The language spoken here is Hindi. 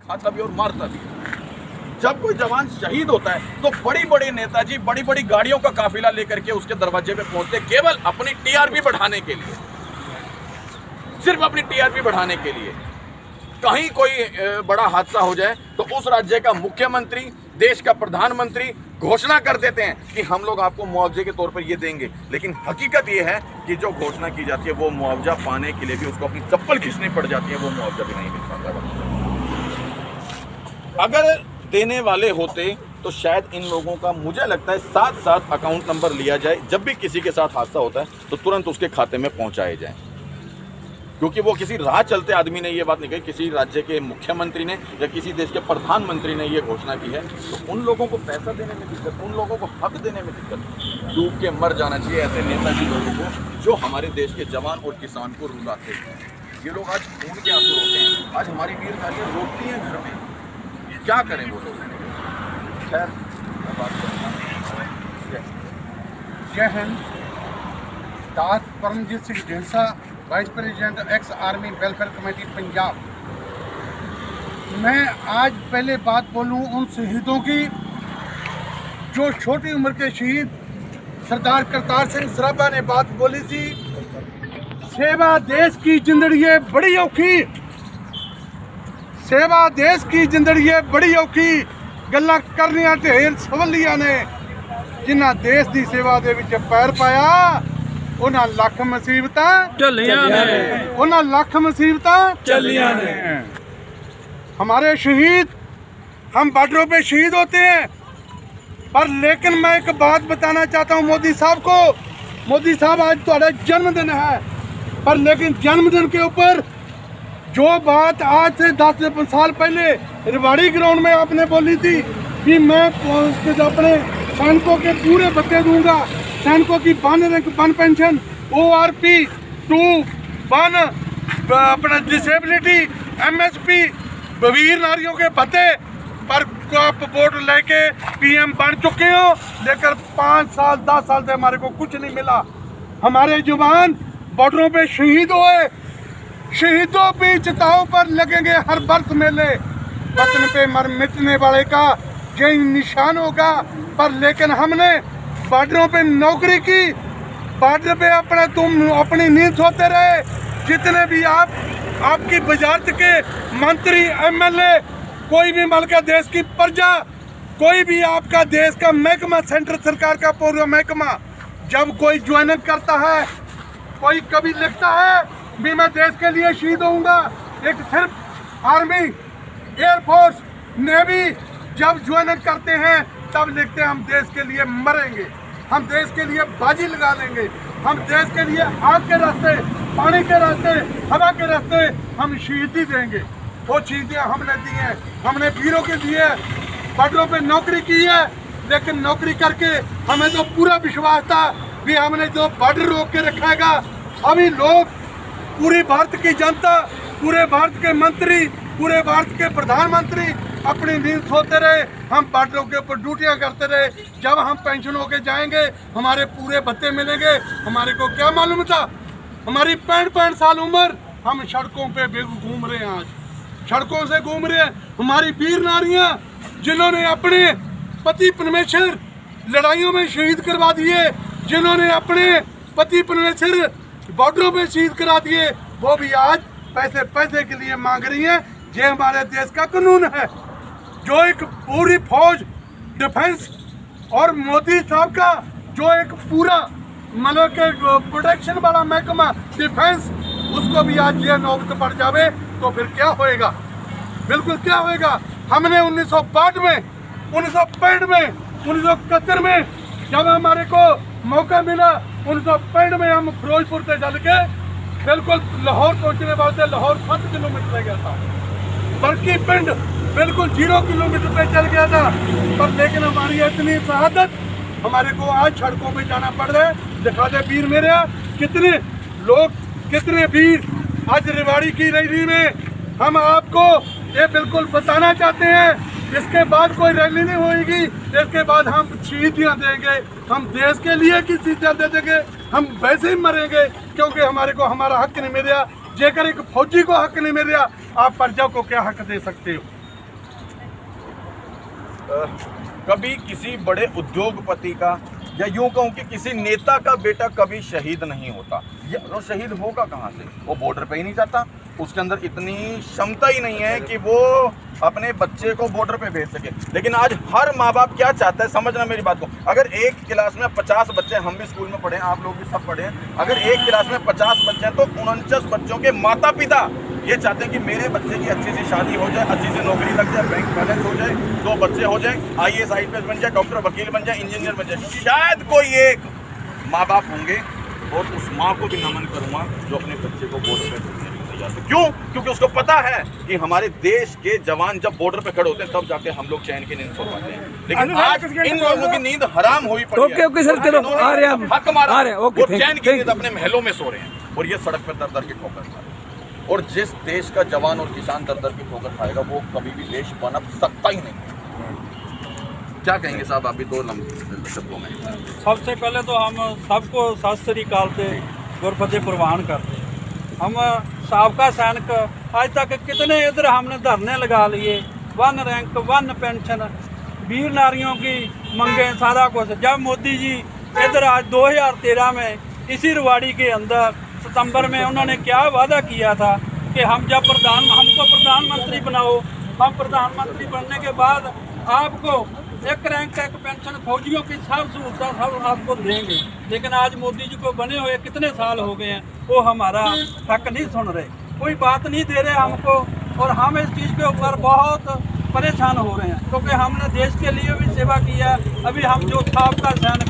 खाता भी और मारता भी। जब कोई जवान शहीद होता है तो बड़ी बड़ी नेताजी बड़ी बड़ी गाड़ियों का काफिला लेकर के उसके दरवाजे पे पहुंचते, केवल अपनी टीआरपी बढ़ाने के लिए, सिर्फ अपनी टीआरपी बढ़ाने के लिए। कहीं कोई बड़ा हादसा हो जाए तो उस राज्य का मुख्यमंत्री, देश का प्रधानमंत्री घोषणा कर देते हैं कि हम लोग आपको मुआवजे के तौर पर ये देंगे, लेकिन हकीकत ये है कि जो घोषणा की जाती है वो मुआवजा पाने के लिए भी उसको अपनी चप्पल खींचनी पड़ जाती है, वो मुआवजा भी नहीं मिल पाता। अगर देने वाले होते तो शायद इन लोगों का, मुझे लगता है, साथ साथ अकाउंट नंबर लिया जाए, जब भी किसी के साथ हादसा होता है तो तुरंत उसके खाते में पहुंचाए जाए, क्योंकि वो किसी राह चलते आदमी ने ये बात नहीं कही, किसी राज्य के मुख्यमंत्री ने या किसी देश के प्रधानमंत्री ने ये घोषणा की है, तो उन लोगों को पैसा देने में दिक्कत, उन लोगों को हक देने में दिक्कत। डूब के मर जाना चाहिए ऐसे नेताजी लोगों को जो हमारे देश के जवान और किसान को रुलाते हैं। ये लोग आज खून के आंसू रोते हैं, आज हमारी वीर नारियां रोती हैं घर में, क्या करें वो लोग। खैर, जय हिंद। दास Paramjit Singh Dhindsa, vice president ex army welfare committee Punjab. मैं आज पहले बात बोलूं उन शहीदों की जो छोटी उम्र के शहीद सरदार करतार सिंह सराभा ने बात बोली थी, सेवा देश की जिंदड़ी है बड़ी औखी, सेवा देश की जिंदड़ी है बड़ी औखी, गल्लां करनियां ढेर सवलियां ने, जिन्हां देश की सेवा दे विच पैर पाया उन्हां लख मुसीबतां चलियां ने, उन्हां लख मुसीबतां चलियां ने। हमारे शहीद, हम बॉर्डरों पे शहीद होते हैं, पर लेकिन मैं एक बात बताना चाहता हूं मोदी साहब को। मोदी साहब, आज तुम्हारा जन्मदिन है, पर लेकिन जन्मदिन के ऊपर जो बात आज से 10 साल पहले रिवाड़ी ग्राउंड में आपने बोली थी कि मैं अपने सैनिकों के पूरे भत्ते दूंगा, सैनिकों की वन पेंशन, ORP 2 अपना डिसेबिलिटी, MSP, वीर नारियों के भत्ते पर आप वोट लेके PM बन चुके हो, लेकर 5 साल 10 साल से हमारे को कुछ नहीं मिला। हमारे जवान बॉर्डरों पे शहीद हुए, शहीदों पे चिताओं पर लगेंगे हर वर्ष मेले, वतन पे मर मिटने वाले का यही निशान होगा। पर लेकिन हमने बॉर्डरों पे नौकरी की, बॉर्डर पे तुम अपनी नींद सोते रहे, जितने भी आपकी वजारत के मंत्री, MLA, कोई भी मलका देश की प्रजा, कोई भी आपका देश का महकमा, सेंट्रल सरकार का पूरा महकमा, जब कोई ज्वाइनिंग करता है, कोई कभी लिखता है भी मैं देश के लिए शहीद होऊंगा, एक सिर्फ आर्मी, एयरफोर्स, नेवी जब ज्वाइनिंग करते हैं तब लिखते हैं हम देश के लिए मरेंगे, हम देश के लिए बाजी लगा लेंगे, हम देश के लिए आग के रास्ते, पानी के रास्ते, हवा के रास्ते हम शहीदी देंगे। वो चीज़ें हमने दी हैं, हमने वीरों के दिए, बॉर्डरों पे नौकरी की है, लेकिन नौकरी करके हमें तो पूरा विश्वास था भी हमने जो बॉर्डर रोक के रखेगा। अभी लोग, पूरी भारत की जनता, पूरे भारत के मंत्री, पूरे भारत के प्रधानमंत्री अपनी नींद सोते रहे, हम बॉर्डरों के ऊपर ड्यूटियां करते रहे। जब हम पेंशन होके जाएंगे हमारे पूरे भत्ते मिलेंगे, हमारे को क्या मालूम था, हमारी 65 साल उम्र हम सड़कों पे घूम रहे हैं, आज सड़कों से घूम रहे हैं। हमारी वीर नारियां जिन्होंने अपने पति परमेश्वर लड़ाइयों में शहीद करवा दिए, जिन्होंने अपने पति परमेश्वर बॉर्डरों में शहीद करा दिए, वो भी आज पैसे के लिए मांग रही हैं। ये हमारे देश का कानून है, जो एक पूरी फौज, डिफेंस और मोदी साहब का जो एक पूरा मतलब के प्रोटेक्शन वाला महकमा डिफेंस, उसको भी आज ये नौबत पड़ जावे तो फिर क्या होएगा, बिल्कुल क्या होएगा। हमने 1962 में, 1965 में, 1971 में जब हमारे को मौका मिला, 1965 में हम फिरोजपुर से चल के बिल्कुल लाहौर पहुंचने वाले, लाहौर 7 किलोमीटर रह गया था, बल्कि पिंड बिल्कुल 0 किलोमीटर पे चल गया था। पर लेकिन हमारी इतनी शहादत, हमारे को आज सड़कों पे जाना पड़ रहा है। दिखा दे वीर मेरे, कितने लोग, कितने वीर आज रेवाड़ी की रैली में हम आपको ये बिल्कुल बताना चाहते हैं। इसके बाद कोई रैली नहीं होगी, इसके बाद हम शहीदियाँ देंगे, हम देश के लिए की चीज़ें दे देंगे, हम वैसे ही मरेंगे, क्योंकि हमारे को हमारा हक नहीं मिल रहा। जेकर एक फौजी को हक नहीं मिल रहा, आप प्रजा को क्या हक दे सकते हो। कभी किसी बड़े उद्योगपति का या यूं कहूं कि किसी नेता का बेटा कभी शहीद नहीं होता। ये वो शहीद होगा कहाँ से? वो बॉर्डर पे ही नहीं जाता, उसके अंदर इतनी क्षमता ही नहीं है कि वो अपने बच्चे को बॉर्डर पे भेज सके। लेकिन आज हर माँ बाप क्या चाहता है, समझना मेरी बात को, अगर एक क्लास में 50 बच्चे, हम भी स्कूल में पढ़े हैं, आप लोग भी सब पढ़े हैं, अगर एक क्लास में 50 बच्चे हैं तो 49 बच्चों के माता पिता ये चाहते हैं कि मेरे बच्चे की अच्छी सी शादी हो जाए, अच्छी सी नौकरी लग जाए, बैंक बैलेंस हो जाए, 2 बच्चे हो जाए, IAS IPS बन जाए, डॉक्टर वकील बन जाए, इंजीनियर बन जाए। शायद कोई एक माँ बाप होंगे, और उस माँ को भी नमन करूँगा जो अपने बच्चे को बॉर्डर पे भेजने के लिए तैयार है। क्यों? क्योंकि उसको पता है कि हमारे देश के जवान जब बॉर्डर पे खड़े होते हैं तब जाके हम लोग चैन की नींद सो पाते हैं। लेकिन आज इन लोगों की नींद हराम हुई पड़ी है। ओके सर, चलो आ रहे हैं हम, हक मारा, आ रहे हैं, ओके, वो थैंक चैन की यू। नींद अपने महलों में सो रहे हैं और ये सड़क पर दर दर के ठोकर खा रहे हैं। और जिस देश का जवान और किसान दर दर की ठोकर खाएगा वो कभी भी देश बन सकता ही नहीं। क्या कहेंगे साहब, आप भी 2 शब्दों में? सबसे पहले तो हम सबको सत श्री अकाल से गुरफतेह प्रवान करते हैं। हम साबका सैनिक आज तक कितने इधर हमने धरने लगा लिए, 1 रैंक 1 पेंशन, वीर नारियों की मंगे, सारा कुछ। जब मोदी जी इधर आज 2013 में इसी रेवाड़ी के अंदर सितंबर में उन्होंने क्या वादा किया था कि हम जब हमको प्रधानमंत्री बनाओ, हम प्रधानमंत्री बनने के बाद आपको 1 रैंक 1 पेंशन, फौजियों की सब सहूलतें सब आपको देंगे। लेकिन आज मोदी जी को बने हुए कितने साल हो गए हैं, वो हमारा हक नहीं सुन रहे, कोई बात नहीं दे रहे हमको, और हम इस चीज़ के ऊपर बहुत परेशान हो रहे हैं क्योंकि हमने देश के लिए भी सेवा की है। अभी हम जो साबका सैनिक